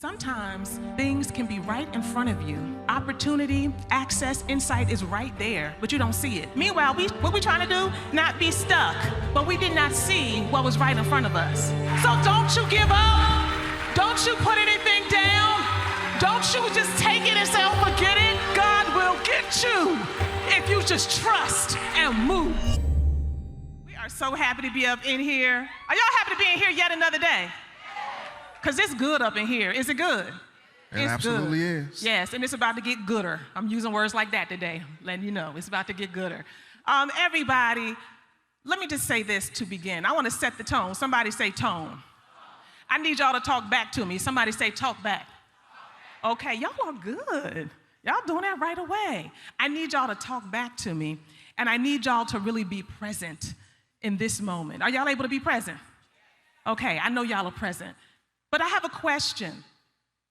Sometimes things can be right in front of you. Opportunity, access, insight is right there, but you don't see it. Meanwhile, what we trying to do? Not be stuck, but we did not see what was right in front of us. So don't you give up. Don't you put anything down. Don't you just take it and say, oh, forget it. God will get you if you just trust and move. We are so happy to be up in here. Are y'all happy to be in here yet another day? Because it's good up in here. Is it good? It absolutely is. Yes, and it's about to get gooder. I'm using words like that today, letting you know it's about to get gooder. Everybody, let me just say this to begin. I want to set the tone. Somebody say tone. I need y'all to talk back to me. Somebody say talk back. Okay, y'all are good. Y'all doing that right away. I need y'all to talk back to me, and I need y'all to really be present in this moment. Are y'all able to be present? Okay, I know y'all are present. But I have a question,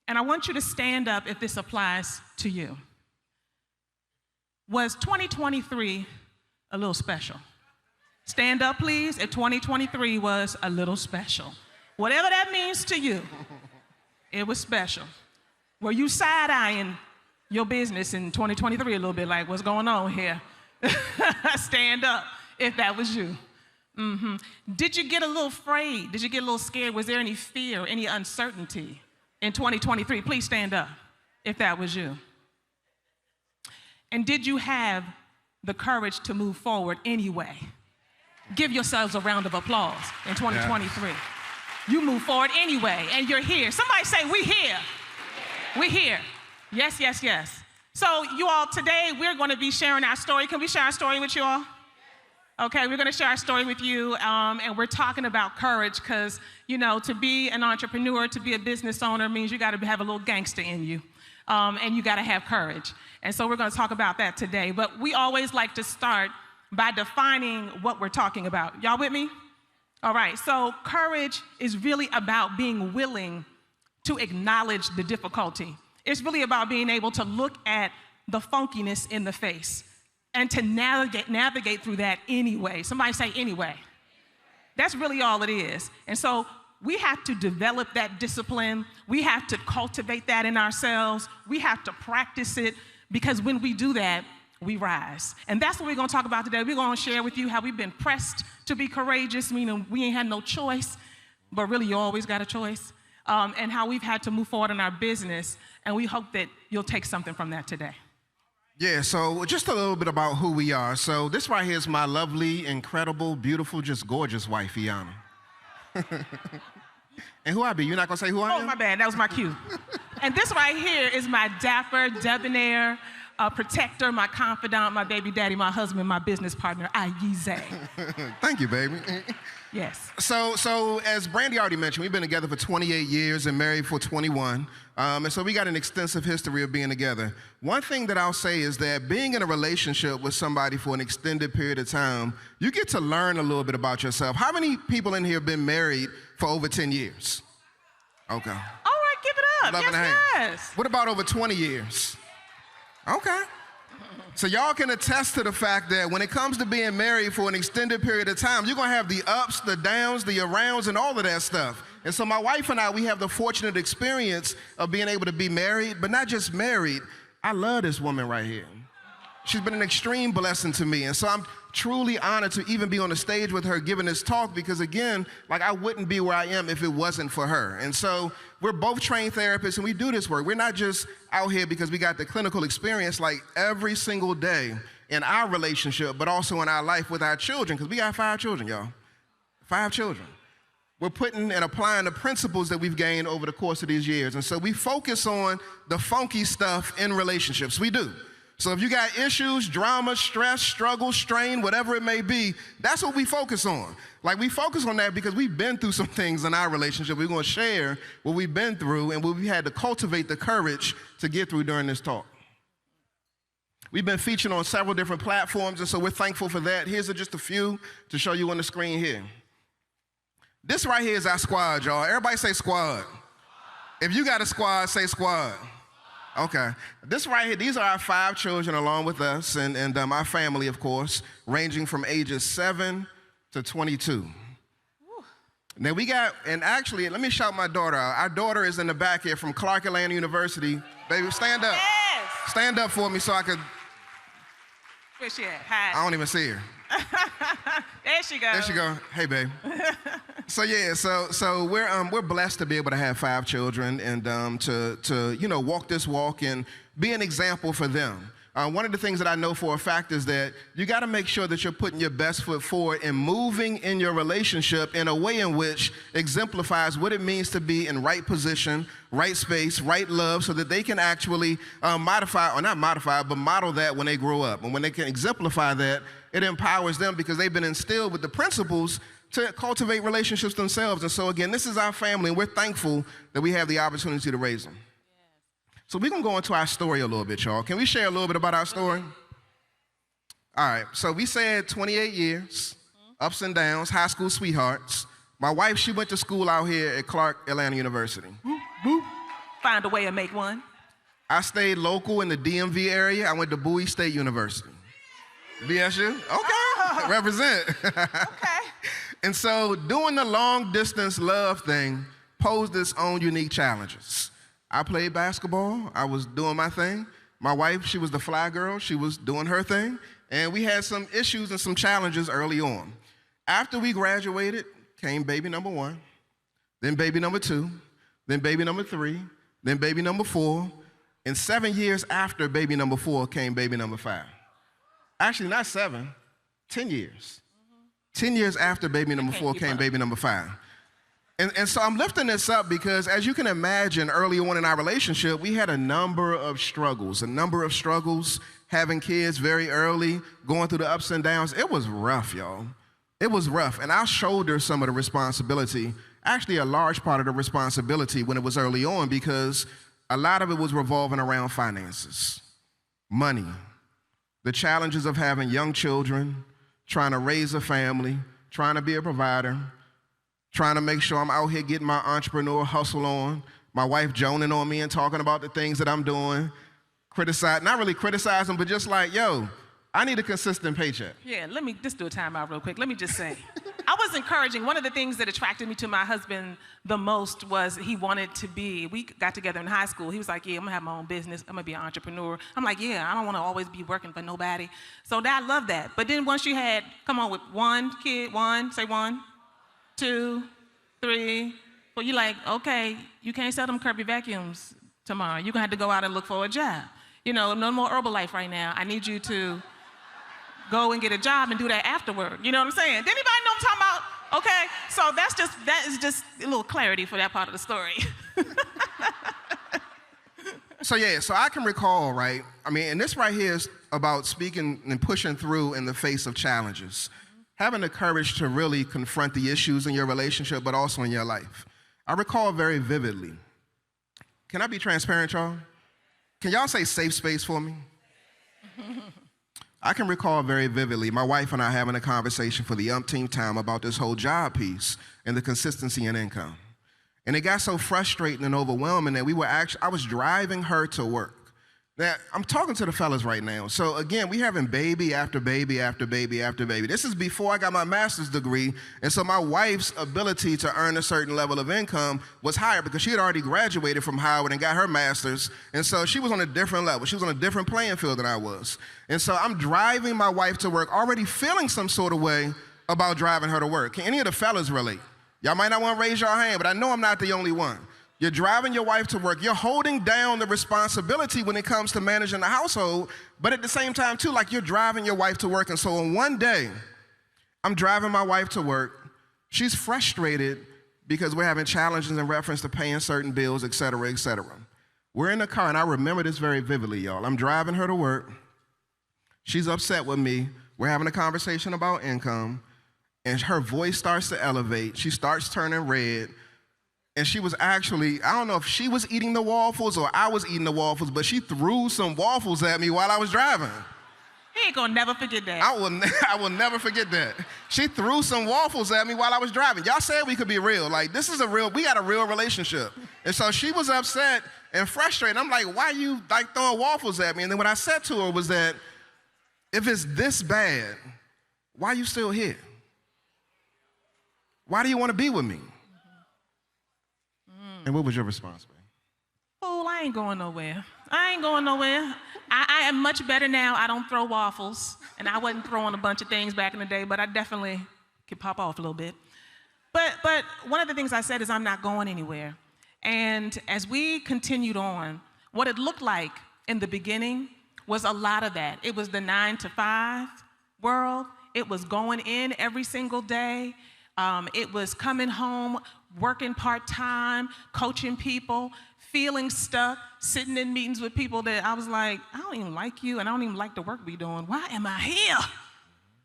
and I want you to stand up if this applies to you. Was 2023 a little special? Stand up, please, if 2023 was a little special. Whatever that means to you, it was special. Were you side-eyeing your business in 2023 a little bit, like, what's going on here? Stand up if that was you. Mm-hmm. Did you get a little afraid? Did you get a little scared? Was there any fear, any uncertainty in 2023? Please stand up if that was you. And did you have the courage to move forward anyway? Give yourselves a round of applause in 2023. Yeah. You move forward anyway, and you're here. Somebody say, we here. We here. Yes, yes, yes. So you all, today we're going to be sharing our story. Can we share our story with you all? Okay, we're going to share our story with you, and we're talking about courage because, you know, to be an entrepreneur, to be a business owner means you got to have a little gangster in you, and you got to have courage. And so we're going to talk about that today. But we always like to start by defining what we're talking about. Y'all with me? All right, so courage is really about being willing to acknowledge the difficulty. It's really about being able to look at the funkiness in the face and to navigate through that anyway. Somebody say anyway. That's really all it is. And so we have to develop that discipline. We have to cultivate that in ourselves. We have to practice it because when we do that, we rise. And that's what we're going to talk about today. We're going to share with you how we've been pressed to be courageous, meaning we ain't had no choice, but really you always got a choice, and how we've had to move forward in our business. And we hope that you'll take something from that today. Yeah, so just a little bit about who we are. So this right here is my lovely, incredible, beautiful, just gorgeous wife, Aiyana. And who I be? You're not going to say who I am? Oh, my bad. That was my cue. And this right here is my dapper, debonair protector, my confidant, my baby daddy, my husband, my business partner, Ayize. Thank you, baby. Yes. So as Brandy already mentioned, we've been together for 28 years and married for 21. And so we got an extensive history of being together. One thing that I'll say is that being in a relationship with somebody for an extended period of time, you get to learn a little bit about yourself. How many people in here have been married for over 10 years? Okay. All right, give it up. Yes. What about over 20 years? Okay. So y'all can attest to the fact that when it comes to being married for an extended period of time, you're going to have the ups, the downs, the arounds, and all of that stuff. And so my wife and I, we have the fortunate experience of being able to be married, but not just married. I love this woman right here. She's been an extreme blessing to me. And so I'm truly honored to even be on the stage with her giving this talk because, again, like I wouldn't be where I am if it wasn't for her. And so we're both trained therapists and we do this work. We're not just out here because we got the clinical experience like every single day in our relationship, but also in our life with our children because we got 5 children, y'all. 5 children. We're putting and applying the principles that we've gained over the course of these years. And so we focus on the funky stuff in relationships. We do. So if you got issues, drama, stress, struggle, strain, whatever it may be, that's what we focus on. Like we focus on that because we've been through some things in our relationship. We're going to share what we've been through and what we had to cultivate the courage to get through during this talk. We've been featured on several different platforms, and so we're thankful for that. Here's just a few to show you on the screen here. This right here is our squad, y'all. Everybody say squad. If you got a squad, say squad. Okay. This right here, these are our 5 children along with us and our family, of course, ranging from ages 7 to 22. And then we got, and actually, let me shout my daughter out. Our daughter is in the back here from Atlanta University. Baby, stand up. Yes. Stand up for me so I could. Where's she at? Hi. I don't even see her. There she goes. There she go. Hey, babe. So yeah, so we're blessed to be able to have 5 children and to walk this walk and be an example for them. One of the things that I know for a fact is that you got to make sure that you're putting your best foot forward and moving in your relationship in a way in which exemplifies what it means to be in right position, right space, right love, so that they can actually model that when they grow up. And when they can exemplify that, it empowers them because they've been instilled with the principles to cultivate relationships themselves. And so again, this is our family, and we're thankful that we have the opportunity to raise them. So we're going to go into our story a little bit, y'all. Can we share a little bit about our story? All right, so we said 28 years, ups and downs, high school sweethearts. My wife, she went to school out here at Atlanta University. Boop, boop. Find a way to make one. I stayed local in the DMV area. I went to Bowie State University. BSU? Okay, Oh. represent. Okay. And so doing the long distance love thing posed its own unique challenges. I played basketball. I was doing my thing. My wife, she was the fly girl. She was doing her thing. And we had some issues and some challenges early on. After we graduated, came baby number 1, then baby number 2, then baby number 3, then baby number 4. And 7 years after baby number 4 came baby number 5. Actually, not 7, 10 years. 10 years after baby number 4 came baby number 5. And so I'm lifting this up because, as you can imagine, early on in our relationship, we had a number of struggles, having kids very early, going through the ups and downs. It was rough, y'all. It was rough. And I shouldered some of the responsibility, actually a large part of the responsibility when it was early on, because a lot of it was revolving around finances, money, the challenges of having young children, trying to raise a family, trying to be a provider, trying to make sure I'm out here getting my entrepreneur hustle on, my wife joning on me and talking about the things that I'm doing, not really criticizing, but just like, yo, I need a consistent paycheck. Yeah, let me just do a timeout real quick. Let me just say, I was encouraging. One of the things that attracted me to my husband the most was he wanted to be, we got together in high school. He was like, yeah, I'm gonna have my own business. I'm gonna be an entrepreneur. I'm like, yeah, I don't wanna always be working for nobody. So I love that. But then once you had, come on, with 1 kid, 1, say 1, 2, 3, 4, you're like, okay, you can't sell them Kirby vacuums tomorrow. You're gonna have to go out and look for a job. You know, no more Herbalife right now. I need you to go and get a job and do that afterward. You know what I'm saying? Did anybody know what I'm talking about? Okay, so that is just a little clarity for that part of the story. So I can recall, right? I mean, and this right here is about speaking and pushing through in the face of challenges. Having the courage to really confront the issues in your relationship, but also in your life. I recall very vividly. Can I be transparent, y'all? Can y'all say safe space for me? I can recall very vividly my wife and I having a conversation for the umpteenth time about this whole job piece and the consistency in income. And it got so frustrating and overwhelming that I was driving her to work. Now, I'm talking to the fellas right now. So again, we having baby after baby after baby after baby. This is before I got my master's degree. And so my wife's ability to earn a certain level of income was higher because she had already graduated from Howard and got her master's. And so she was on a different level. She was on a different playing field than I was. And so I'm driving my wife to work, already feeling some sort of way about driving her to work. Can any of the fellas relate? Y'all might not want to raise your hand, but I know I'm not the only one. You're driving your wife to work. You're holding down the responsibility when it comes to managing the household, but at the same time, too, like you're driving your wife to work. And so on one day, I'm driving my wife to work. She's frustrated because we're having challenges in reference to paying certain bills, et cetera, et cetera. We're in the car, and I remember this very vividly, y'all. I'm driving her to work. She's upset with me. We're having a conversation about income, and her voice starts to elevate. She starts turning red. And she was actually, I don't know if she was eating the waffles or I was eating the waffles, but she threw some waffles at me while I was driving. He ain't gonna never forget that. I will never forget that. She threw some waffles at me while I was driving. Y'all said we could be real. Like, we got a real relationship. And so she was upset and frustrated. I'm like, why are you like throwing waffles at me? And then what I said to her was that, if it's this bad, why are you still here? Why do you want to be with me? And what was your response, babe? Oh, I ain't going nowhere. I ain't going nowhere. I am much better now. I don't throw waffles, and I wasn't throwing a bunch of things back in the day, but I definitely could pop off a little bit. But one of the things I said is I'm not going anywhere. And as we continued on, what it looked like in the beginning was a lot of that. It was the 9-to-5 world. It was going in every single day. It was coming home, working part-time, coaching people, feeling stuck, sitting in meetings with people that I was like, I don't even like you, and I don't even like the work we're doing. Why am I here?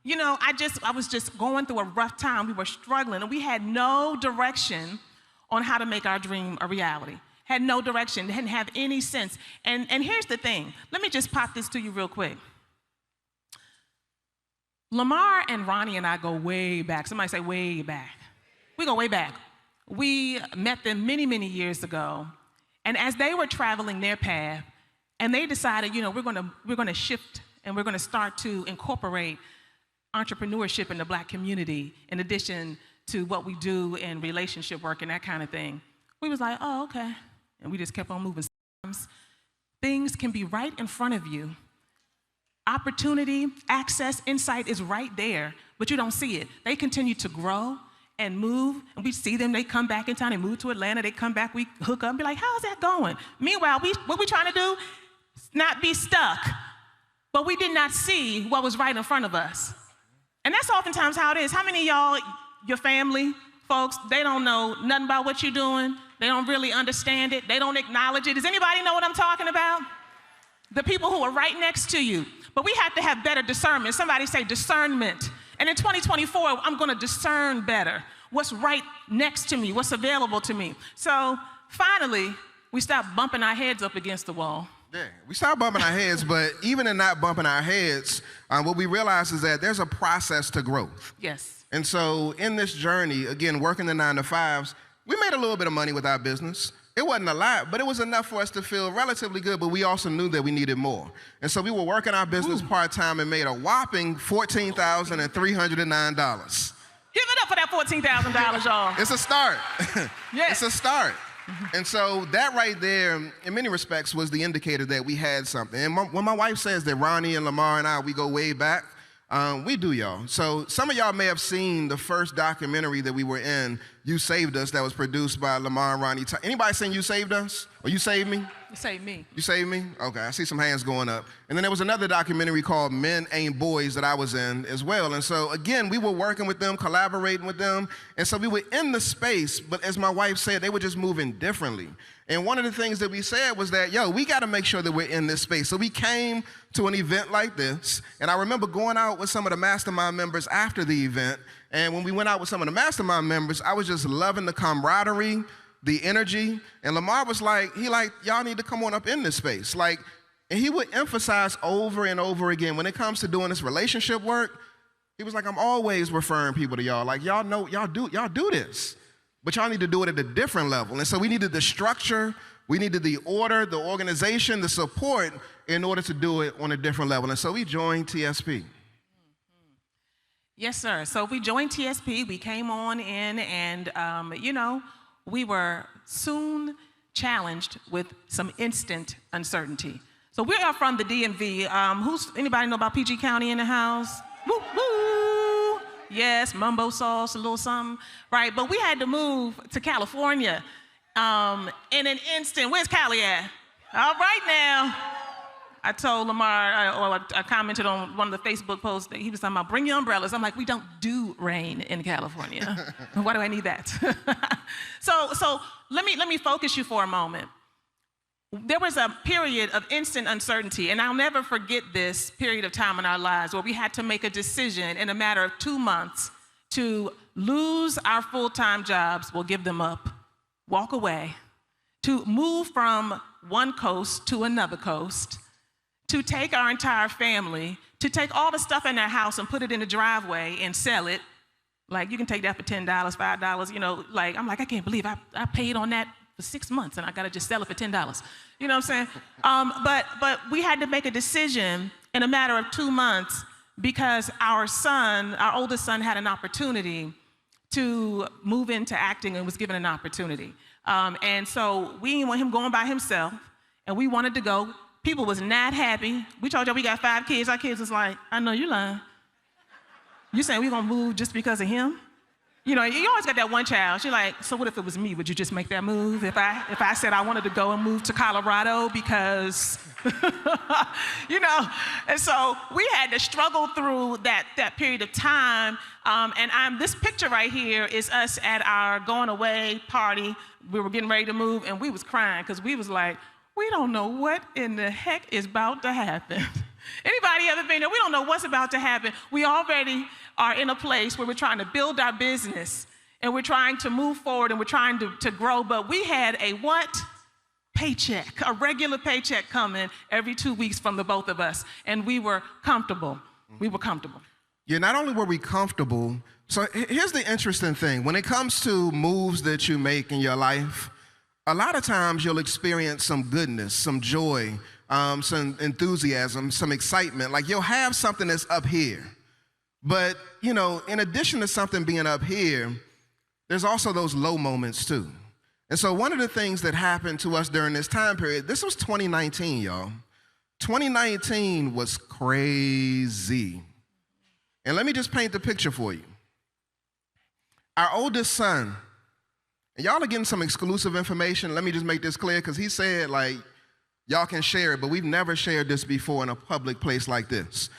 You know, I was just going through a rough time. We were struggling, and we had no direction on how to make our dream a reality. Had no direction, didn't have any sense. And here's the thing. Let me just pop this to you real quick. Lamar and Ronnie and I go way back. Somebody say way back. We go way back. We met them many, many years ago. And as they were traveling their path, and they decided, you know, we're gonna shift and we're gonna start to incorporate entrepreneurship in the Black community in addition to what we do in relationship work and that kind of thing. We was like, oh, okay. And we just kept on moving. Sometimes things can be right in front of you. Opportunity, access, insight is right there, but you don't see it. They continue to grow and move, and we see them, they come back in town, they move to Atlanta, they come back, we hook up and be like, how's that going? Meanwhile, what we trying to do? Not be stuck, but we did not see what was right in front of us. And that's oftentimes how it is. How many of y'all, your family, folks, they don't know nothing about what you're doing, they don't really understand it, they don't acknowledge it. Does anybody know what I'm talking about? The people who are right next to you. But we have to have better discernment. Somebody say discernment. And in 2024, I'm gonna discern better what's right next to me, what's available to me. So finally, we stopped bumping our heads up against the wall. Yeah, we stopped bumping our heads, but even in not bumping our heads, what we realized is that there's a process to growth. Yes. And so in this journey, again, working the 9-to-5s, we made a little bit of money with our business. It wasn't a lot, but it was enough for us to feel relatively good, but we also knew that we needed more. And so we were working our business part-time and made a whopping $14,309. Give it up for that $14,000, y'all. It's a start. Yes. It's a start. And so that right there, in many respects, was the indicator that we had something. And when my wife says that Ronnie and Lamar and I, we go way back, we do, y'all. So some of y'all may have seen the first documentary that we were in, You Saved Us, that was produced by Lamar and Ronnie. Anybody seen You Saved Us? Or You Saved Me? You saved me. You Saved Me? Okay, I see some hands going up. And then there was another documentary called Men Ain't Boys that I was in as well. And so again, we were working with them, collaborating with them. And so we were in the space, but as my wife said, they were just moving differently. And one of the things that we said was that, yo, we gotta make sure that we're in this space. So we came to an event like this, and I remember going out with some of the mastermind members after the event, and when we went out with some of the mastermind members, I was just loving the camaraderie, the energy, and Lamar was like, y'all need to come on up in this space. Like, and he would emphasize over and over again, when it comes to doing this relationship work, he was like, I'm always referring people to y'all. Like, y'all know, y'all do this. But y'all need to do it at a different level. And so we needed the structure, we needed the order, the organization, the support in order to do it on a different level. And so we joined TSP. Yes, sir. So we joined TSP, we came on in, and you know, we were soon challenged with some instant uncertainty. So we are from the DMV. Anybody know about PG County in the house? Woo, woo. Yes, mumbo sauce, a little something, right? But we had to move to California in an instant. Where's Cali at? All right now. I told Lamar, I commented on one of the Facebook posts that he was talking about, bring your umbrellas. I'm like, we don't do rain in California. Why do I need that? So let me focus you for a moment. There was a period of instant uncertainty, and I'll never forget this period of time in our lives where we had to make a decision in a matter of 2 months to lose our full-time jobs, we'll give them up, walk away, to move from one coast to another coast, to take our entire family, to take all the stuff in their house and put it in the driveway and sell it. Like, you can take that for $10, $5, you know, like, I'm like, I can't believe I paid on that for 6 months and I gotta just sell it for $10. You know what I'm saying? But we had to make a decision in a matter of 2 months because our oldest son had an opportunity to move into acting and was given an opportunity. And so we didn't want him going by himself, and we wanted to go. People was not happy. We told y'all we got 5 kids. Our kids was like, I know you lying. You saying we gonna move just because of him? You know, you always got that one child. She's like, so what if it was me? Would you just make that move? If I said I wanted to go and move to Colorado because, you know? And so we had to struggle through that period of time. This picture right here is us at our going away party. We were getting ready to move, and we was crying because we was like, we don't know what in the heck is about to happen. Anybody ever been there? We don't know what's about to happen. We already are in a place where we're trying to build our business, and we're trying to move forward, and we're trying to grow, but we had a what? Paycheck, a regular paycheck coming every 2 weeks from the both of us, and we were comfortable. We were comfortable. Yeah, not only were we comfortable, so here's the interesting thing. When it comes to moves that you make in your life, a lot of times you'll experience some goodness, some joy, some enthusiasm, some excitement. Like you'll have something that's up here. But, you know, in addition to something being up here, there's also those low moments too. And so one of the things that happened to us during this time period, this was 2019, y'all. 2019 was crazy. And let me just paint the picture for you. Our oldest son, and y'all are getting some exclusive information. Let me just make this clear, because he said, like, y'all can share it, but we've never shared this before in a public place like this.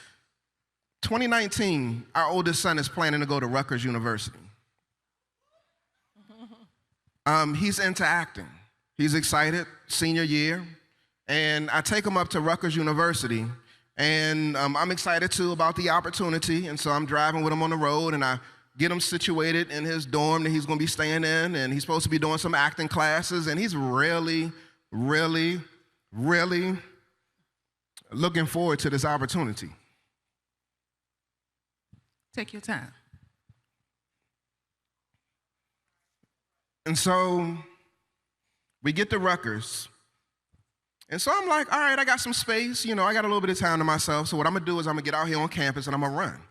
2019, our oldest son is planning to go to Rutgers University. He's into acting. He's excited, senior year, and I take him up to Rutgers University, and I'm excited too about the opportunity, and so I'm driving with him on the road, and I get him situated in his dorm that he's gonna be staying in, and he's supposed to be doing some acting classes, and he's really, really, really looking forward to this opportunity. Take your time. And so we get to Rutgers. And so I'm like, all right, I got some space. You know, I got a little bit of time to myself. So what I'm going to do is I'm going to get out here on campus and I'm going to run.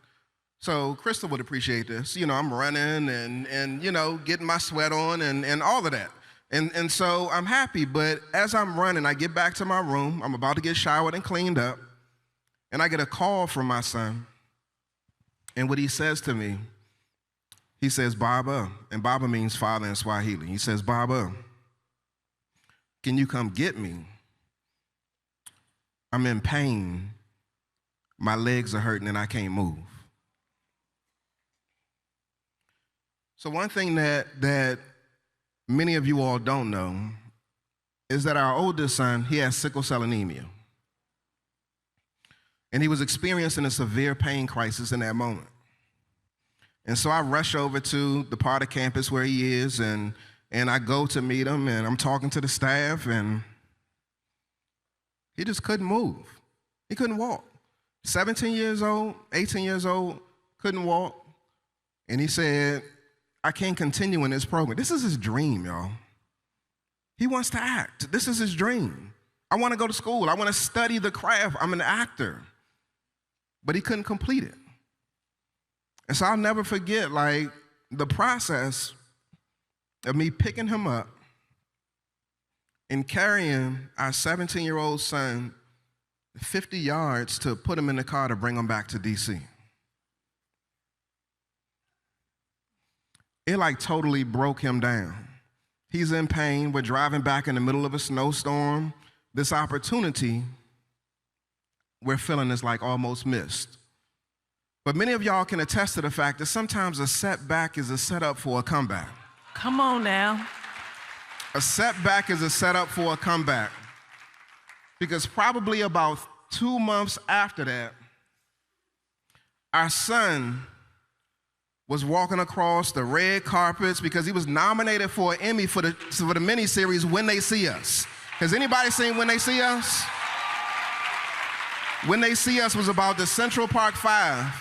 So Crystal would appreciate this. You know, I'm running and you know, getting my sweat on and all of that. And so I'm happy. But as I'm running, I get back to my room. I'm about to get showered and cleaned up. And I get a call from my son. And what he says to me, he says, Baba, and Baba means father in Swahili. He says, Baba, can you come get me? I'm in pain. My legs are hurting and I can't move. So one thing that many of you all don't know is that our oldest son, he has sickle cell anemia. And he was experiencing a severe pain crisis in that moment. And so I rush over to the part of campus where he is, and I go to meet him, and I'm talking to the staff, and he just couldn't move. He couldn't walk. 17 years old, 18 years old, couldn't walk. And he said, I can't continue in this program. This is his dream, y'all. He wants to act. This is his dream. I want to go to school. I want to study the craft. I'm an actor. But he couldn't complete it. And so I'll never forget, like, the process of me picking him up and carrying our 17-year-old son 50 yards to put him in the car to bring him back to D.C. It, like, totally broke him down. He's in pain. We're driving back in the middle of a snowstorm. This opportunity we're feeling is like almost missed. But many of y'all can attest to the fact that sometimes a setback is a setup for a comeback. Come on now. A setback is a setup for a comeback. Because probably about 2 months after that, our son was walking across the red carpets because he was nominated for an Emmy for the miniseries When They See Us. Has anybody seen When They See Us? When They See Us was about the Central Park 5.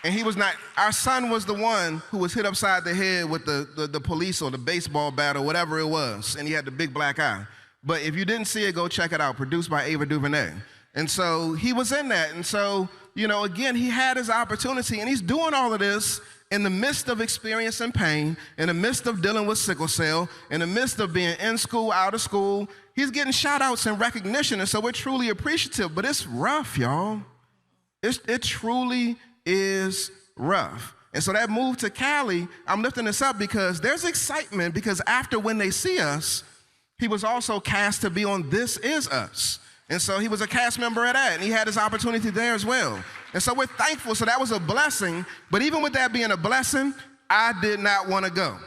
And he was not, our son was the one who was hit upside the head with the police or the baseball bat or whatever it was, and he had the big black eye. But if you didn't see it, go check it out, produced by Ava DuVernay. And so he was in that, and so, you know, again, he had his opportunity, and he's doing all of this in the midst of experiencing pain, in the midst of dealing with sickle cell, in the midst of being in school, out of school, he's getting shout outs and recognition. And so we're truly appreciative, but it's rough, y'all. It truly is rough. And so that move to Cali, I'm lifting this up because there's excitement, because after When They See Us, he was also cast to be on This Is Us. And so he was a cast member at that, and he had his opportunity there as well. And so we're thankful. So that was a blessing. But even with that being a blessing, I did not want to go.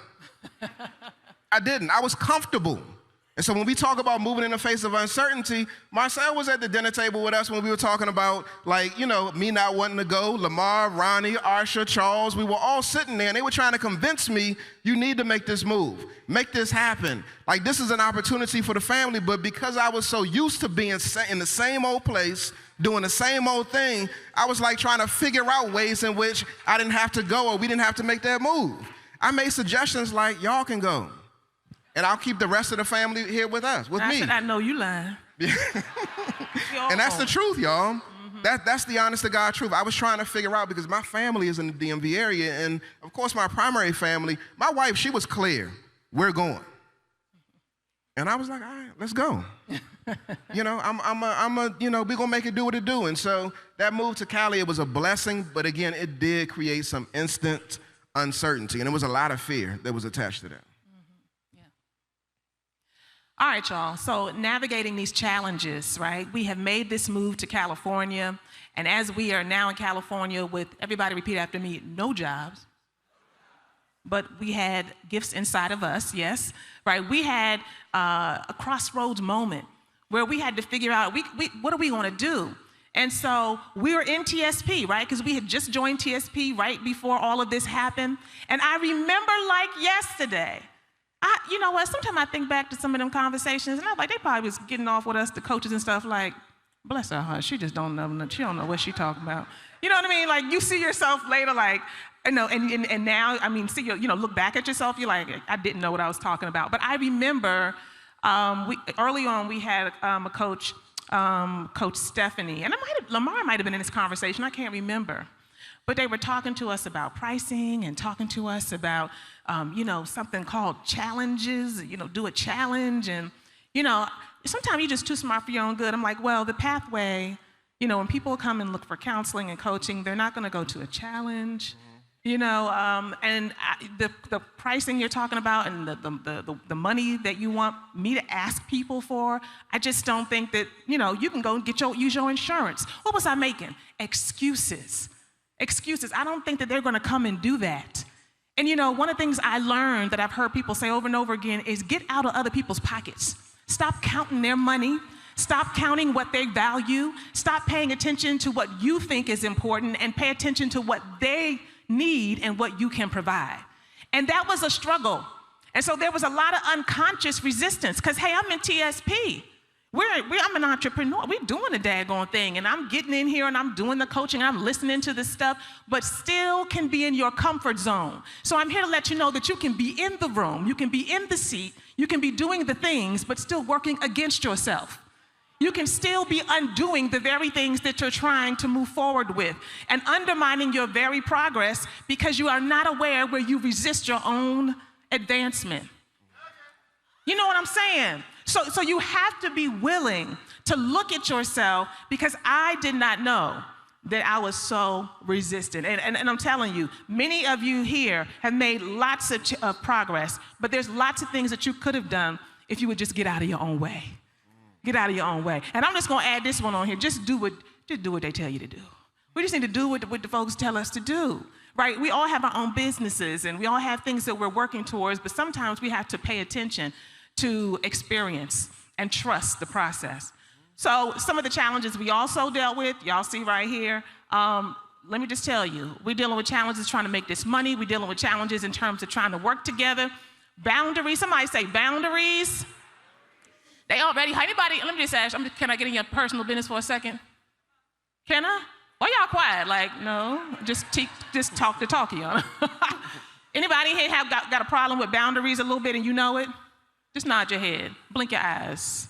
I didn't. I was comfortable. And so when we talk about moving in the face of uncertainty, Marcel was at the dinner table with us when we were talking about, like, you know, me not wanting to go, Lamar, Ronnie, Arsha, Charles, we were all sitting there and they were trying to convince me, you need to make this move, make this happen. Like, this is an opportunity for the family, but because I was so used to being in the same old place, doing the same old thing, I was like trying to figure out ways in which I didn't have to go or we didn't have to make that move. I made suggestions like, y'all can go. And I'll keep the rest of the family here with us, with me. Said, I know you lying. And that's the truth, y'all. That's the honest to God truth. I was trying to figure out, because my family is in the DMV area, and of course my primary family, my wife, she was clear, we're going. And I was like, all right, let's go. You know, we're gonna make it do what it do. And so that move to Cali, it was a blessing, but again, it did create some instant uncertainty, and it was a lot of fear that was attached to that. All right, y'all, so navigating these challenges, right? We have made this move to California, and as we are now in California with, everybody repeat after me, no jobs, but we had gifts inside of us, yes, right? We had a crossroads moment where we had to figure out, what are we gonna do? And so we were in TSP, right? Because we had just joined TSP right before all of this happened. And I remember like yesterday, you know what, sometimes I think back to some of them conversations, and I'm like, they probably was getting off with us, the coaches and stuff, like, bless her heart, she just don't know, she don't know what she talking about. You know what I mean? Like, you see yourself later, like, you know, and now, I mean, see, you know, look back at yourself, you're like, I didn't know what I was talking about. But I remember early on, we had a coach, Coach Stephanie, and Lamar might have been in this conversation, I can't remember. But they were talking to us about pricing and talking to us about, you know, something called challenges, you know, do a challenge. And, you know, sometimes you're just too smart for your own good. I'm like, well, the pathway, you know, when people come and look for counseling and coaching, they're not going to go to a challenge, you know, and the pricing you're talking about and the money that you want me to ask people for, I just don't think that, you know, you can go and use your insurance. What was I making? Excuses. I don't think that they're going to come and do that. And you know, one of the things I learned that I've heard people say over and over again is get out of other people's pockets. Stop counting their money. Stop counting what they value. Stop paying attention to what you think is important and pay attention to what they need and what you can provide. And that was a struggle. And so there was a lot of unconscious resistance because, hey, I'm in TSP. I'm an entrepreneur. We're doing the daggone thing, and I'm getting in here and I'm doing the coaching, I'm listening to this stuff, but still can be in your comfort zone. So I'm here to let you know that you can be in the room, you can be in the seat, you can be doing the things, but still working against yourself. You can still be undoing the very things that you're trying to move forward with and undermining your very progress because you are not aware where you resist your own advancement. You know what I'm saying? So you have to be willing to look at yourself because I did not know that I was so resistant. And I'm telling you, many of you here have made lots of progress, but there's lots of things that you could have done if you would just get out of your own way. Get out of your own way. And I'm just gonna add this one on here. Just do what they tell you to do. We just need to do what the folks tell us to do, right? We all have our own businesses and we all have things that we're working towards, but sometimes we have to pay attention to experience and trust the process. So some of the challenges we also dealt with, y'all see right here, let me just tell you, we're dealing with challenges trying to make this money, we're dealing with challenges in terms of trying to work together. Boundaries, somebody say boundaries. They already, anybody, let me just ask, can I get in your personal business for a second? Can I? Why y'all quiet? Like, no, just talk the talk, y'all. Anybody here got a problem with boundaries a little bit and you know it? Just nod your head, blink your eyes.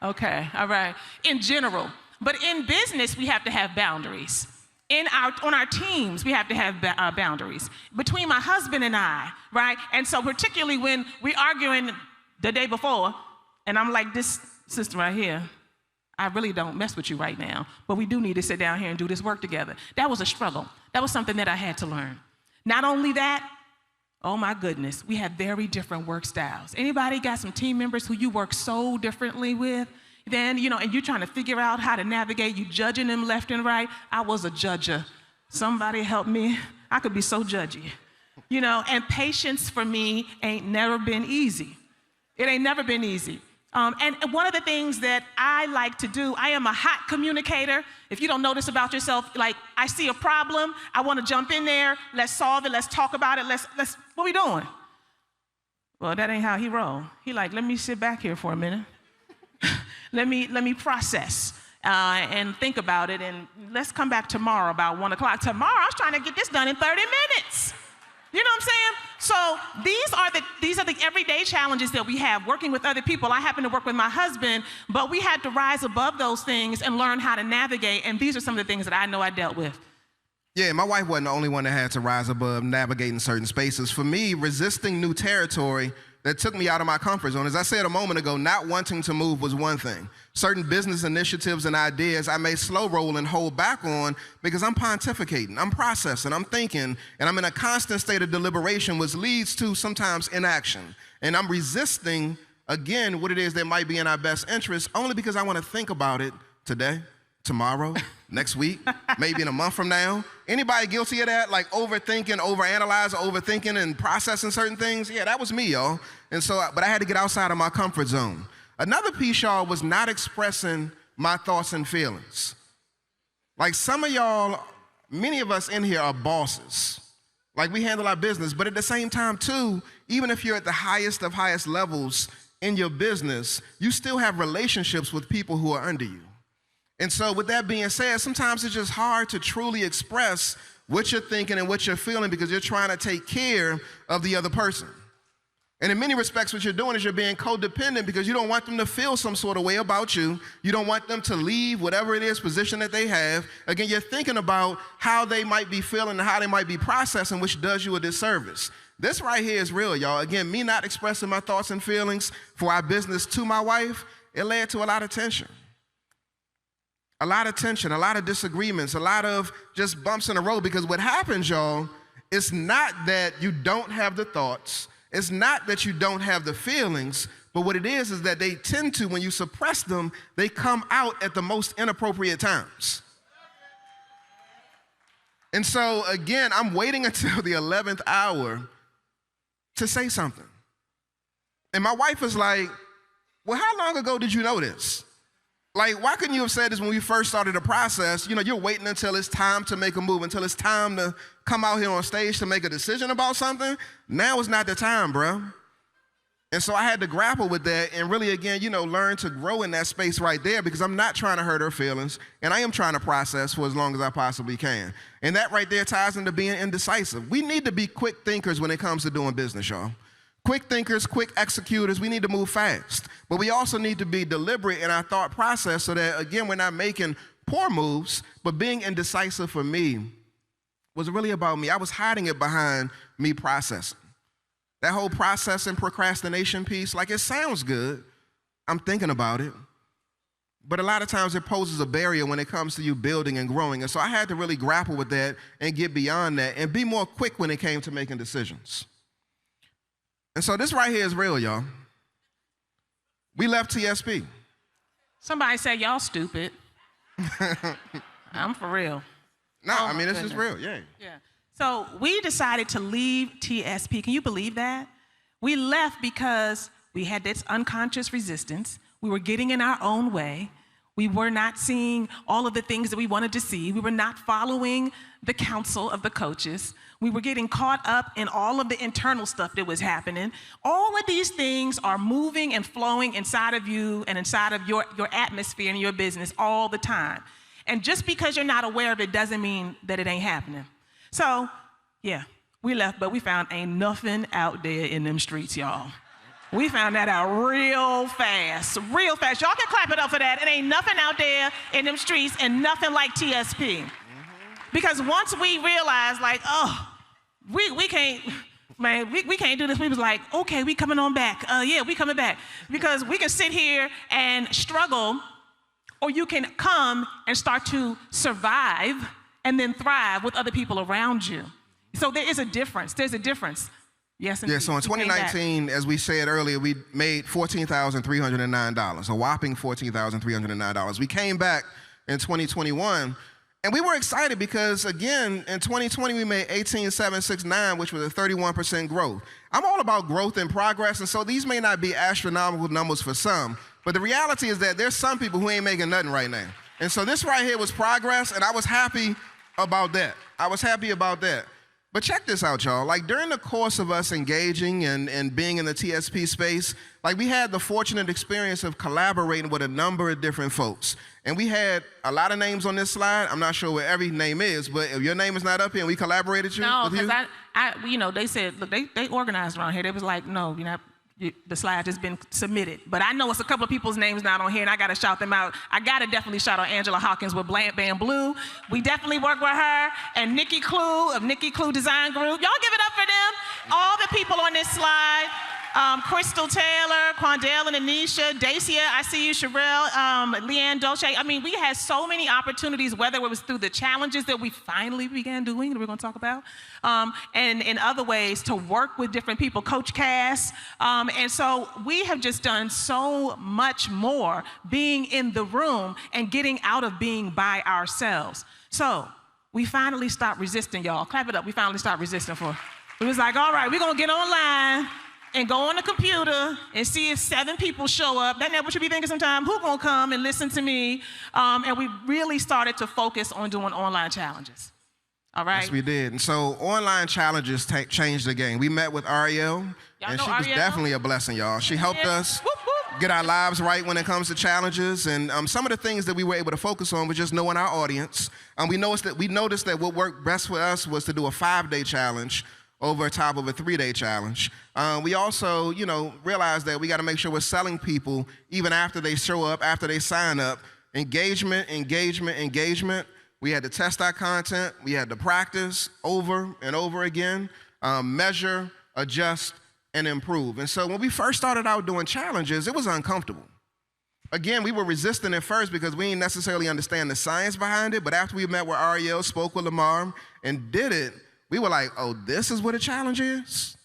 Okay, all right. In general, but in business, we have to have boundaries. on our teams, we have to have boundaries. Between my husband and I, right? And so particularly when we're arguing the day before, and I'm like, this sister right here, I really don't mess with you right now, but we do need to sit down here and do this work together. That was a struggle. That was something that I had to learn. Not only that, oh my goodness, we have very different work styles. Anybody got some team members who you work so differently with? Then, and you're trying to figure out how to navigate, you judging them left and right. I was a judger. Somebody help me. I could be so judgy. And patience for me ain't never been easy. It ain't never been easy. And one of the things that I like to do, I am a hot communicator. If you don't know this about yourself, like I see a problem, I want to jump in there, let's solve it, let's talk about it, let's what we doing? Well, that ain't how he roll. He like, let me sit back here for a minute. Let me process and think about it, and let's come back tomorrow about 1 o'clock. Tomorrow, I was trying to get this done in 30 minutes. You know what I'm saying? So these are the everyday challenges that we have working with other people. I happen to work with my husband, but we had to rise above those things and learn how to navigate, and these are some of the things that I know I dealt with. Yeah, my wife wasn't the only one that had to rise above navigating certain spaces. For me, resisting new territory that took me out of my comfort zone. As I said a moment ago, not wanting to move was one thing. Certain business initiatives and ideas I may slow roll and hold back on because I'm pontificating, I'm processing, I'm thinking, and I'm in a constant state of deliberation, which leads to sometimes inaction. And I'm resisting, again, what it is that might be in our best interest only because I want to think about it today, tomorrow, next week, maybe in a month from now. Anybody guilty of that? Like overthinking, overanalyzing, overthinking and processing certain things? Yeah, that was me, y'all. And so, but I had to get outside of my comfort zone. Another piece, y'all, was not expressing my thoughts and feelings. Like some of y'all, many of us in here are bosses. Like we handle our business, but at the same time too, even if you're at the highest of highest levels in your business, you still have relationships with people who are under you. And so with that being said, sometimes it's just hard to truly express what you're thinking and what you're feeling because you're trying to take care of the other person. And in many respects, what you're doing is you're being codependent because you don't want them to feel some sort of way about you. You don't want them to leave whatever it is, position that they have. Again, you're thinking about how they might be feeling and how they might be processing, which does you a disservice. This right here is real, y'all. Again, me not expressing my thoughts and feelings for our business to my wife, it led to a lot of tension. A lot of tension, a lot of disagreements, a lot of just bumps in the road because what happens, y'all, it's not that you don't have the thoughts, it's not that you don't have the feelings, but what it is that they tend to, when you suppress them, they come out at the most inappropriate times. And so, again, I'm waiting until the 11th hour to say something. And my wife is like, well, how long ago did you know this? Like, why couldn't you have said this when we first started the process? You're waiting until it's time to make a move, until it's time to come out here on stage to make a decision about something. Now is not the time, bro. And so I had to grapple with that and really, again, learn to grow in that space right there because I'm not trying to hurt her feelings, and I am trying to process for as long as I possibly can. And that right there ties into being indecisive. We need to be quick thinkers when it comes to doing business, y'all. Quick thinkers, quick executors, we need to move fast. But we also need to be deliberate in our thought process so that, again, we're not making poor moves, but being indecisive for me was really about me. I was hiding it behind me processing. That whole process and procrastination piece, like it sounds good. I'm thinking about it. But a lot of times it poses a barrier when it comes to you building and growing. And so I had to really grapple with that and get beyond that and be more quick when it came to making decisions. And so this right here is real, y'all. We left TSP. Somebody say, y'all stupid. I'm for real. No, I mean, this is real, yeah. So we decided to leave TSP. Can you believe that? We left because we had this unconscious resistance. We were getting in our own way. We were not seeing all of the things that we wanted to see. We were not following the counsel of the coaches. We were getting caught up in all of the internal stuff that was happening. All of these things are moving and flowing inside of you and inside of your atmosphere and your business all the time. And just because you're not aware of it doesn't mean that it ain't happening. So, yeah, we left, but we found ain't nothing out there in them streets, y'all. We found that out real fast, real fast. Y'all can clap it up for that. It ain't nothing out there in them streets and nothing like TSP. Because once we realized, like, oh, we can't, man, we can't do this. We was like, okay, we coming on back. Yeah, we coming back. Because we can sit here and struggle, or you can come and start to survive and then thrive with other people around you. So there is a difference. There's a difference. Yes, indeed. Yeah, so in 2019, as we said earlier, we made $14,309, a whopping $14,309. We came back in 2021, and we were excited because, again, in 2020, we made $18,769, which was a 31% growth. I'm all about growth and progress, and so these may not be astronomical numbers for some, but the reality is that there's some people who ain't making nothing right now. And so this right here was progress, and I was happy about that. I was happy about that. But check this out, y'all. Like, during the course of us engaging and being in the TSP space, like, we had the fortunate experience of collaborating with a number of different folks. And we had a lot of names on this slide. I'm not sure what every name is, but if your name is not up here and we collaborated with you. No, because you know, they said, look, they organized around here. They was like, no, you're not. The slide has been submitted. But I know it's a couple of people's names not on here, and I got to shout them out. I got to definitely shout out Angela Hawkins with Band Blue. We definitely work with her. And Nikki Clue of Nikki Clue Design Group. Y'all give it up for them. All the people on this slide. Crystal Taylor, Quandale and Anisha, Dacia, I see you, Sherelle, Leanne Dolce. I mean, we had so many opportunities, whether it was through the challenges that we finally began doing, that we're going to talk about, and in other ways to work with different people, Coach Cass. And so we have just done so much more being in the room and getting out of being by ourselves. So we finally stopped resisting, y'all. Clap it up. We finally stopped resisting for. It was like, all right, we're going to get online and go on the computer and see if 7 people show up. That's what you be thinking sometimes. Who gonna come and listen to me? And we really started to focus on doing online challenges. All right? Yes, we did. And so online challenges changed the game. We met with Ariel, and she was definitely a blessing, y'all. She helped us get our lives right when it comes to challenges. And some of the things that we were able to focus on was just knowing our audience. We noticed that what worked best for us was to do a 5-day challenge over top of a 3-day challenge. We also, realized that we got to make sure we're selling people even after they show up, after they sign up. Engagement. We had to test our content. We had to practice over and over again, measure, adjust, and improve. And so when we first started out doing challenges, it was uncomfortable. Again, we were resistant at first because we didn't necessarily understand the science behind it, but after we met with Ariel, spoke with Lamar, and did it, we were like, oh, this is what a challenge is?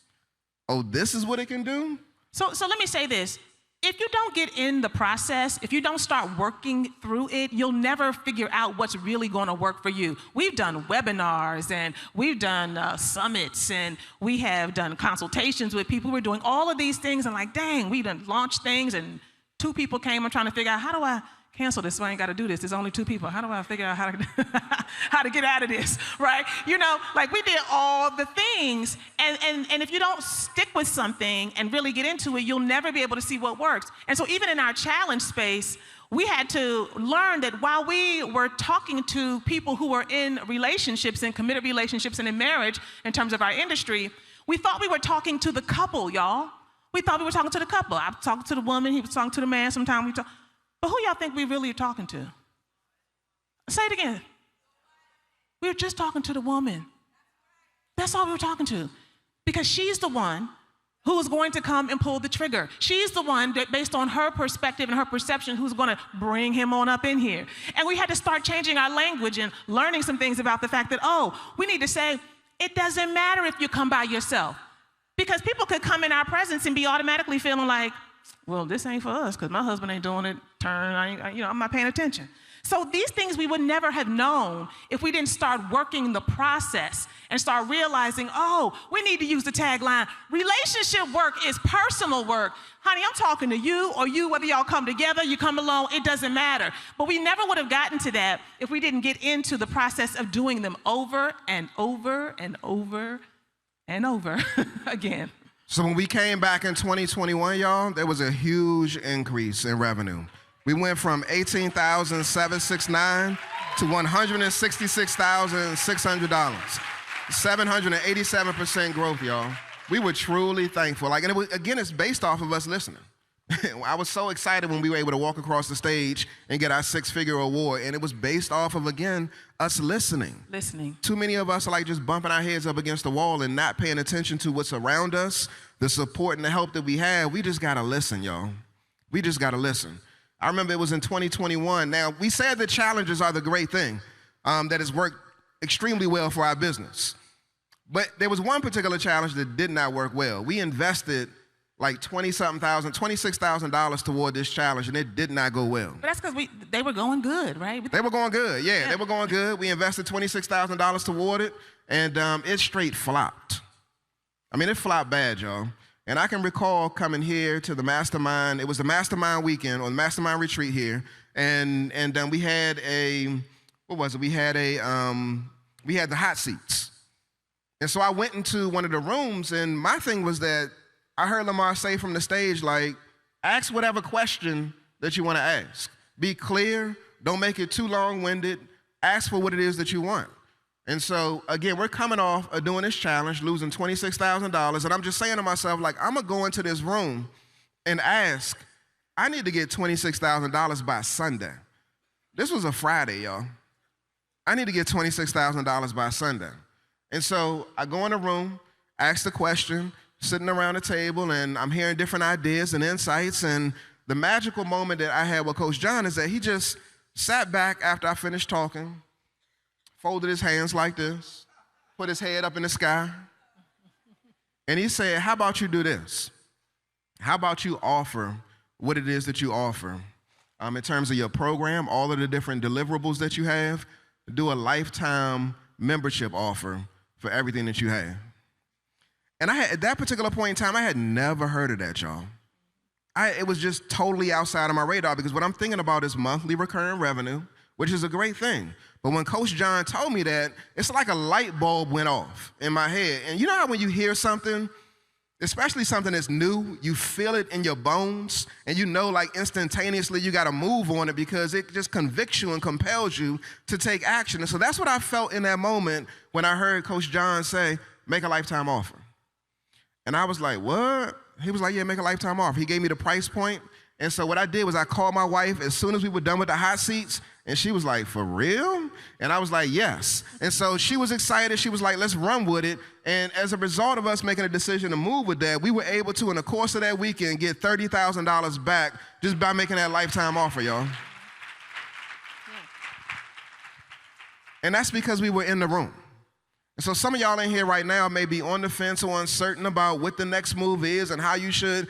Oh, this is what it can do? So let me say this. If you don't get in the process, if you don't start working through it, you'll never figure out what's really going to work for you. We've done webinars, and we've done summits, and we have done consultations with people. We're doing all of these things, and like, dang, we done launched things, and 2 people came and trying to figure out, how do I cancel this so I ain't got to do this? There's only 2 people. How do I figure out how to get out of this, right? Like, we did all the things, and if you don't stick with something and really get into it, you'll never be able to see what works. And so even in our challenge space, we had to learn that while we were talking to people who were in relationships and committed relationships and in marriage in terms of our industry, we thought we were talking to the couple, y'all. We thought we were talking to the couple. I was talking to the woman, he was talking to the man, sometimes we talk. But who y'all think we really are talking to? Say it again. We were just talking to the woman. That's all we were talking to. Because she's the one who is going to come and pull the trigger. She's the one that, based on her perspective and her perception, who's going to bring him on up in here. And we had to start changing our language and learning some things about the fact that, we need to say, it doesn't matter if you come by yourself. Because people could come in our presence and be automatically feeling like, well, this ain't for us because my husband ain't doing it. I'm not paying attention. So these things we would never have known if we didn't start working the process and start realizing, we need to use the tagline, relationship work is personal work. Honey, I'm talking to you or you, whether y'all come together, you come alone, it doesn't matter. But we never would have gotten to that if we didn't get into the process of doing them over and over and over and over again. So when we came back in 2021, y'all, there was a huge increase in revenue. We went from $18,769 to $166,600. 787% growth, y'all. We were truly thankful. And it's based off of us listening. I was so excited when we were able to walk across the stage and get our 6-figure award, and it was based off of, again, us listening. Too many of us are like just bumping our heads up against the wall and not paying attention to what's around us, the support and the help that we have. We just gotta listen, y'all. We just gotta listen. I remember it was in 2021. Now, we said that challenges are the great thing that has worked extremely well for our business. But there was one particular challenge that did not work well. We invested like $26,000 toward this challenge, and it did not go well. But that's because they were going good, right? They were going good, yeah, they were going good. We invested $26,000 toward it, and it straight flopped. I mean, it flopped bad, y'all. And I can recall coming here to the mastermind. It was the mastermind weekend, or the mastermind retreat here, and we had what was it? We had the hot seats. And so I went into one of the rooms, and my thing was that I heard Lamar say from the stage, like, ask whatever question that you want to ask. Be clear. Don't make it too long-winded. Ask for what it is that you want. And so, again, we're coming off of doing this challenge, losing $26,000, and I'm just saying to myself, like, I'm going to go into this room and ask, I need to get $26,000 by Sunday. This was a Friday, y'all. I need to get $26,000 by Sunday. And so I go in the room, ask the question, sitting around the table, and I'm hearing different ideas and insights, and the magical moment that I had with Coach John is that he just sat back after I finished talking, folded his hands like this, put his head up in the sky, and he said, how about you do this? How about you offer what it is that you offer in terms of your program, all of the different deliverables that you have, do a lifetime membership offer for everything that you have. And at that particular point in time, I had never heard of that, y'all. It was just totally outside of my radar, because what I'm thinking about is monthly recurring revenue, which is a great thing. But when Coach John told me that, it's like a light bulb went off in my head. And you know how when you hear something, especially something that's new, you feel it in your bones, and you know, like, instantaneously you gotta move on it because it just convicts you and compels you to take action. And so that's what I felt in that moment when I heard Coach John say, make a lifetime offer. And I was like, what? He was like, yeah, make a lifetime offer. He gave me the price point. And so what I did was I called my wife as soon as we were done with the hot seats, and she was like, for real? And I was like, yes. And so she was excited. She was like, let's run with it. And as a result of us making a decision to move with that, we were able to, in the course of that weekend, get $30,000 back just by making that lifetime offer, y'all. Yeah. And that's because we were in the room. And so some of y'all in here right now may be on the fence or uncertain about what the next move is and how you should,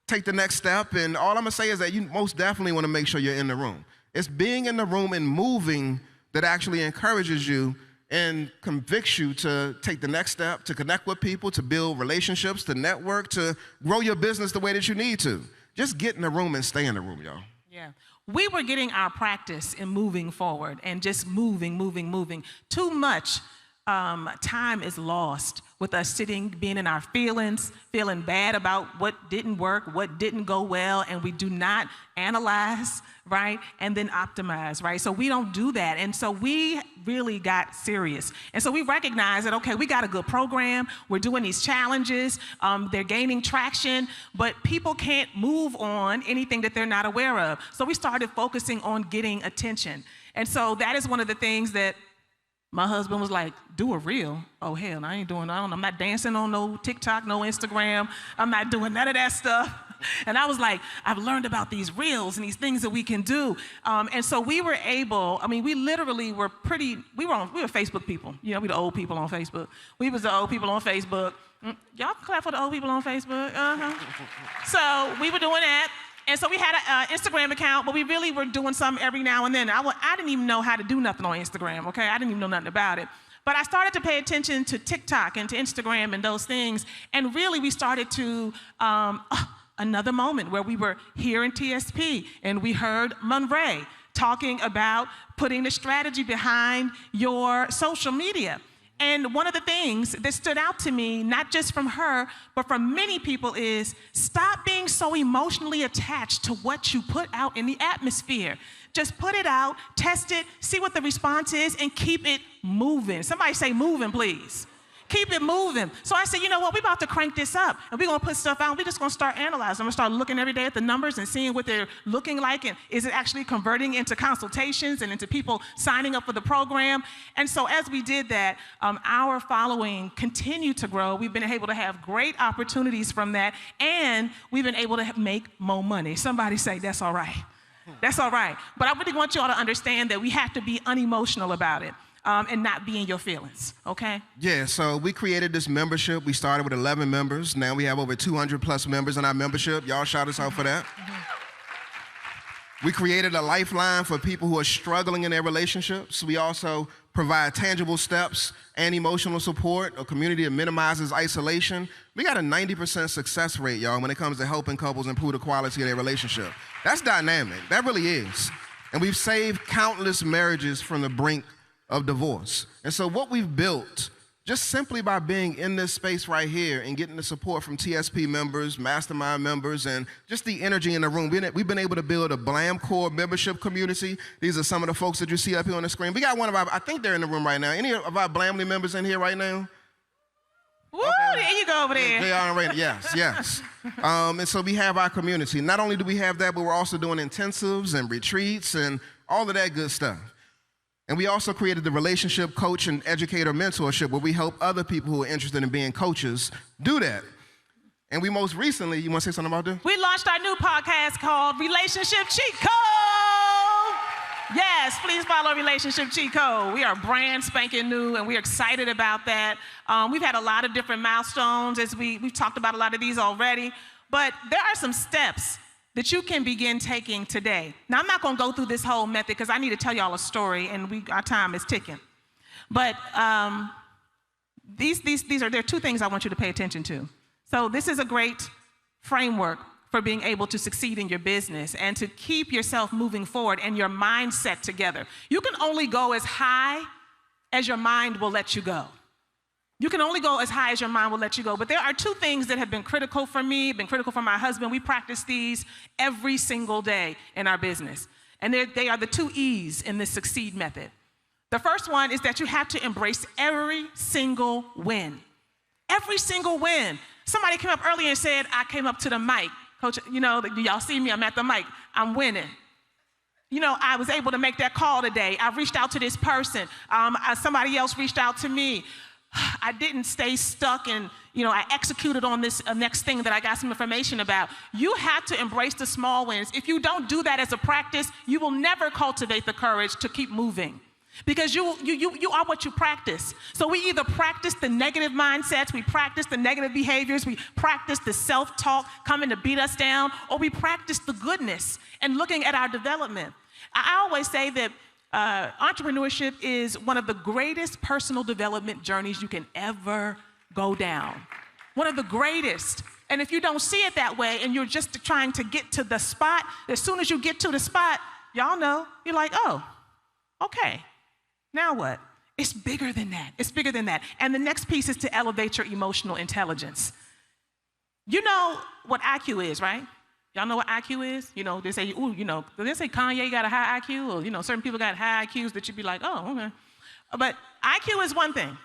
take the next step. And all I'm gonna say is that you most definitely wanna make sure you're in the room. It's being in the room and moving that actually encourages you and convicts you to take the next step, to connect with people, to build relationships, to network, to grow your business the way that you need to. Just get in the room and stay in the room, y'all. Yeah. We were getting our practice in moving forward and just moving. Too much time is lost with us being in our feelings, feeling bad about what didn't work, what didn't go well, and we do not analyze, right, and then optimize, right? So we don't do that, and so we really got serious. And so we recognized that, okay, we got a good program, we're doing these challenges, they're gaining traction, but people can't move on anything that they're not aware of. So we started focusing on getting attention. And so that is one of the things that my husband was like, do a reel? Oh, hell, I'm not dancing on no TikTok, no Instagram. I'm not doing none of that stuff. And I was like, I've learned about these reels and these things that we can do. And so we were able, we literally were we were Facebook people. We the old people on Facebook. We was the old people on Facebook. Y'all clap for the old people on Facebook. So we were doing that. And so we had an Instagram account, but we really were doing something every now and then. I didn't even know how to do nothing on Instagram, okay? I didn't even know nothing about it. But I started to pay attention to TikTok and to Instagram and those things. And really, we started to, another moment where we were here in TSP, and we heard Monray talking about putting the strategy behind your social media. And one of the things that stood out to me, not just from her, but from many people, is stop being so emotionally attached to what you put out in the atmosphere. Just put it out, test it, see what the response is, and keep it moving. Somebody say moving, please. Keep it moving. So I said, you know what, we're about to crank this up, and we're going to put stuff out, and we're just going to start analyzing. I'm going to start looking every day at the numbers and seeing what they're looking like, and is it actually converting into consultations and into people signing up for the program. And so as we did that, our following continued to grow. We've been able to have great opportunities from that, and we've been able to make more money. Somebody say, that's all right. That's all right. But I really want you all to understand that we have to be unemotional about it. And not be in your feelings, okay? Yeah, so we created this membership. We started with 11 members. Now we have over 200 plus members in our membership. Y'all shout us out for that. We created a lifeline for people who are struggling in their relationships. We also provide tangible steps and emotional support, a community that minimizes isolation. We got a 90% success rate, y'all, when it comes to helping couples improve the quality of their relationship. That's dynamic. That really is. And we've saved countless marriages from the brink of divorce. And so what we've built, just simply by being in this space right here and getting the support from TSP members, mastermind members, and just the energy in the room, we've been able to build a Blam Core membership community. These are some of the folks that you see up here on the screen. We got one of our, I think they're in the room right now. Any of our Blamly members in here right now? Woo, okay. There you go over there. They are right. Yes, yes. And so we have our community. Not only do we have that, but we're also doing intensives and retreats and all of that good stuff. And we also created the Relationship Coach and Educator Mentorship, where we help other people who are interested in being coaches do that. And we most recently, you want to say something about this? We launched our new podcast called Relationship Cheat Code. Yes, please follow Relationship Cheat Code. We are brand spanking new, and we're excited about that. We've had a lot of different milestones as we've talked about a lot of these already, but there are some steps that you can begin taking today. Now, I'm not going to go through this whole method because I need to tell y'all a story, and our time is ticking. But there are two things I want you to pay attention to. So this is a great framework for being able to succeed in your business and to keep yourself moving forward and your mindset together. You can only go as high as your mind will let you go. You can only go as high as your mind will let you go. But there are two things that have been critical for me, been critical for my husband. We practice these every single day in our business. And they are the two E's in this succeed method. The first one is that you have to embrace every single win. Every single win. Somebody came up earlier and said, I came up to the mic. Coach, you know, y'all see me, I'm at the mic. I'm winning. You know, I was able to make that call today. I reached out to this person. Somebody else reached out to me. I didn't stay stuck and, you know, I executed on this next thing that I got some information about. You have to embrace the small wins. If you don't do that as a practice, you will never cultivate the courage to keep moving because you are what you practice. So we either practice the negative mindsets, we practice the negative behaviors, we practice the self-talk coming to beat us down, or we practice the goodness and looking at our development. I always say that entrepreneurship is one of the greatest personal development journeys you can ever go down. One of the greatest. And if you don't see it that way and you're just trying to get to the spot, as soon as you get to the spot, y'all know, you're like, oh, okay, now what? It's bigger than that. It's bigger than that. And the next piece is to elevate your emotional intelligence. You know what IQ is, right? Y'all know what IQ is? You know, they say, ooh, you know, they say Kanye got a high IQ, or, you know, certain people got high IQs that you'd be like, oh, okay. But IQ is one thing.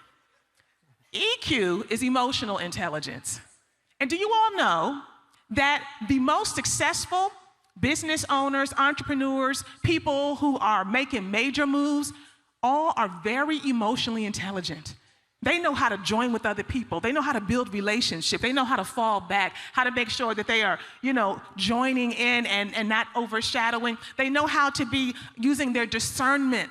EQ is emotional intelligence. And do you all know that the most successful business owners, entrepreneurs, people who are making major moves, all are very emotionally intelligent. They know how to join with other people. They know how to build relationships. They know how to fall back, how to make sure that they are, you know, joining in and not overshadowing. They know how to be using their discernment.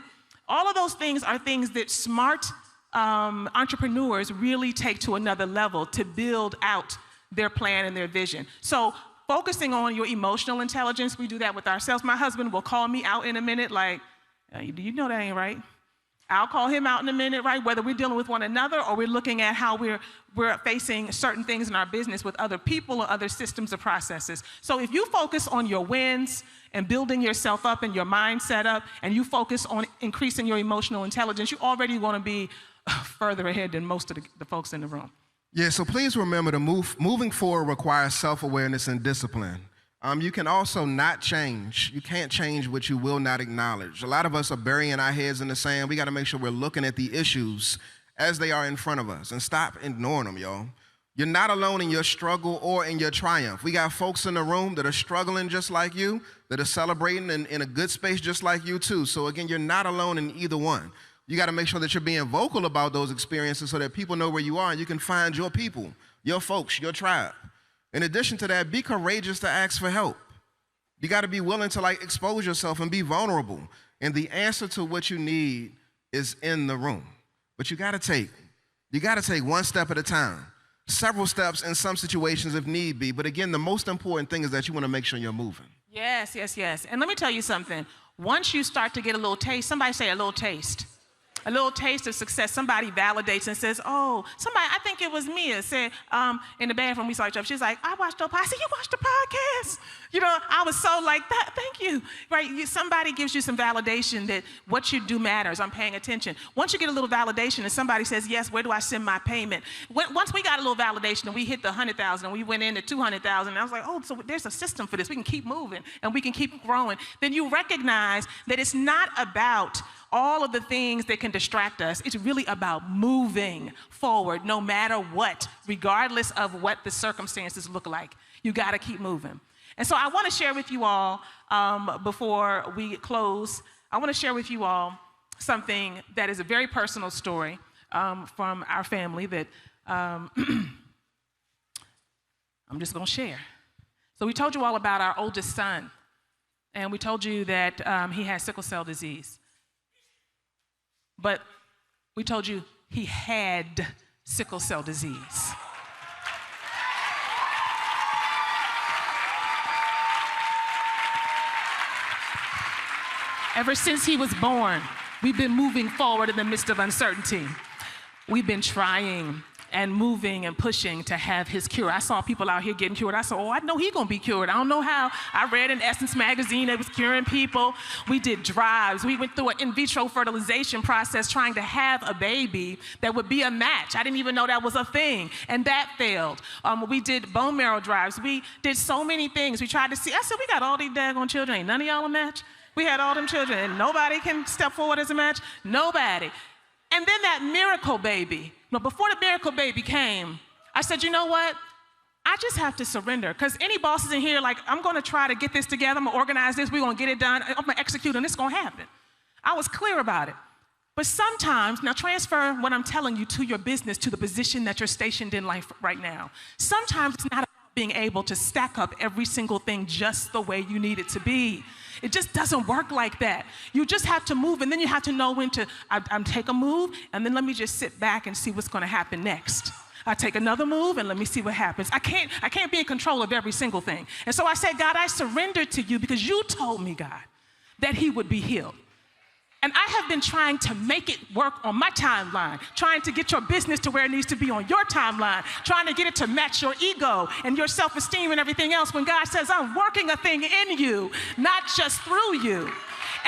All of those things are things that smart entrepreneurs really take to another level to build out their plan and their vision. So focusing on your emotional intelligence, we do that with ourselves. My husband will call me out in a minute like, do you know that ain't right? I'll call him out in a minute, right? Whether we're dealing with one another or we're looking at how we're facing certain things in our business with other people or other systems or processes. So if you focus on your wins and building yourself up and your mindset up, and you focus on increasing your emotional intelligence, you already want to be further ahead than most of the folks in the room. Yeah, so please remember moving forward requires self-awareness and discipline. You can also not change. You can't change what you will not acknowledge. A lot of us are burying our heads in the sand. We got to make sure we're looking at the issues as they are in front of us, and stop ignoring them, y'all. You're not alone in your struggle or in your triumph. We got folks in the room that are struggling just like you, that are celebrating in a good space just like you too. So again, you're not alone in either one. You got to make sure that you're being vocal about those experiences so that people know where you are and you can find your people, your folks, your tribe. In addition to that, be courageous to ask for help. You got to be willing to expose yourself and be vulnerable. And the answer to what you need is in the room. But you got to take one step at a time, several steps in some situations if need be. But again, the most important thing is that you want to make sure you're moving. Yes, yes, yes. And let me tell you something. Once you start to get a little taste, somebody say a little taste. A little taste of success. Somebody validates and says, oh, somebody, I think it was Mia, said in the bathroom, we saw each other. She's like, I watched the podcast. I said, you watched the podcast? You know, I was so like, that. Thank you. Right? Somebody gives you some validation that what you do matters. I'm paying attention. Once you get a little validation and somebody says, yes, where do I send my payment? Once we got a little validation and we hit the 100,000 and we went into 200,000, and I was like, oh, so there's a system for this. We can keep moving and we can keep growing. Then you recognize that it's not about all of the things that can distract us. It's really about moving forward no matter what, regardless of what the circumstances look like. You gotta keep moving. And so I wanna share with you all, before we close, I wanna share with you all something that is a very personal story from our family that I'm just gonna share. So we told you all about our oldest son, and we told you that he has sickle cell disease. But we told you he had sickle cell disease. Ever since he was born, we've been moving forward in the midst of uncertainty. We've been trying and moving and pushing to have his cure. I saw people out here getting cured. I said, oh, I know he's gonna be cured. I don't know how. I read in Essence magazine that was curing people. We did drives. We went through an in vitro fertilization process trying to have a baby that would be a match. I didn't even know that was a thing, and that failed. We did bone marrow drives. We did so many things. We tried to see, I said, we got all these daggone children. Ain't none of y'all a match? We had all them children, and nobody can step forward as a match? Nobody. And then that miracle baby. But before the miracle baby came, I said, you know what? I just have to surrender. Because any bosses in here, like, I'm going to try to get this together. I'm going to organize this. We're going to get it done. I'm going to execute, and it's going to happen. I was clear about it. But sometimes, now transfer what I'm telling you to your business, to the position that you're stationed in life right now. Sometimes it's not about being able to stack up every single thing just the way you need it to be. It just doesn't work like that. You just have to move, and then you have to know when to take a move, and then let me just sit back and see what's gonna happen next. I take another move, and let me see what happens. I can't be in control of every single thing. And so I said, God, I surrender to you because you told me, God, that he would be healed. And I have been trying to make it work on my timeline, trying to get your business to where it needs to be on your timeline, trying to get it to match your ego and your self-esteem and everything else, when God says, I'm working a thing in you, not just through you.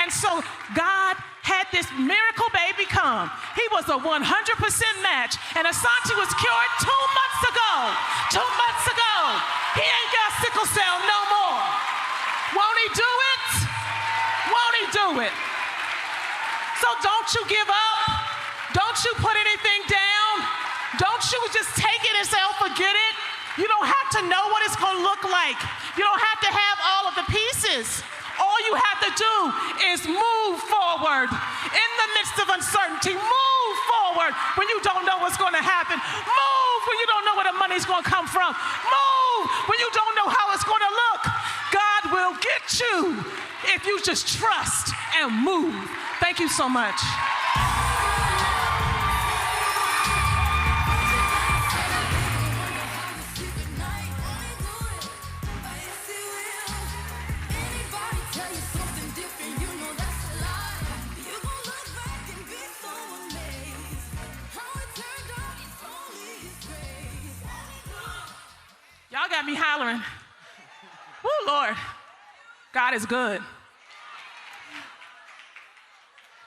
And so God had this miracle baby come. He was a 100% match, and Asante was cured 2 months ago. 2 months ago. He ain't got sickle cell no more. Won't he do it? Won't he do it? So don't you give up. Don't you put anything down. Don't you just take it and say, oh, forget it. You don't have to know what it's going to look like. You don't have to have all of the pieces. All you have to do is move forward in the midst of uncertainty. Move forward when you don't know what's going to happen. Move when you don't know where the money's going to come from. Move when you don't know how it's going to look. God will get you if you just trust and move. Thank you so much. Y'all got me hollering. Woo, Lord. God is good.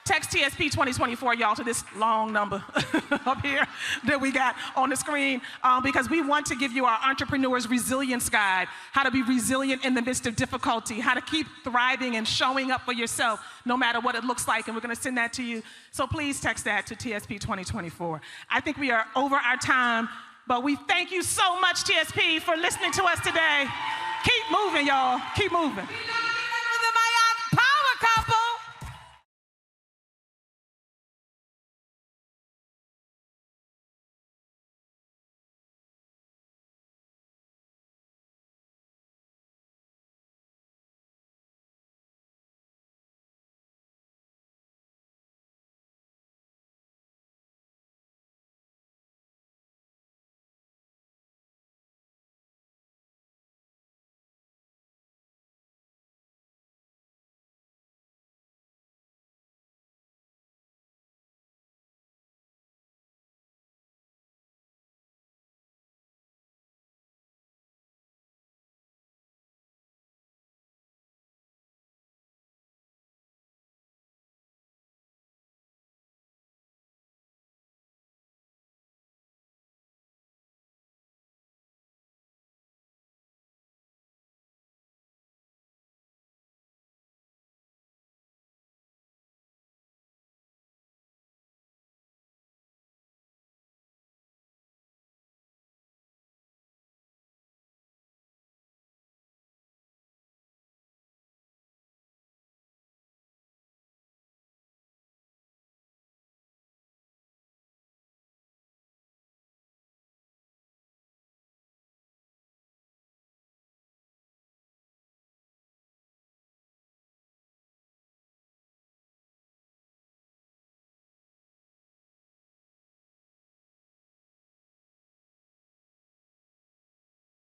text TSP 2024, y'all, to this long number up here that we got on the screen, because we want to give you our Entrepreneur's Resilience Guide, how to be resilient in the midst of difficulty, how to keep thriving and showing up for yourself no matter what it looks like, and we're going to send that to you. So please text that to TSP 2024. I think we are over our time, but we thank you so much, TSP, for listening to us today. Keep moving, y'all. Keep moving.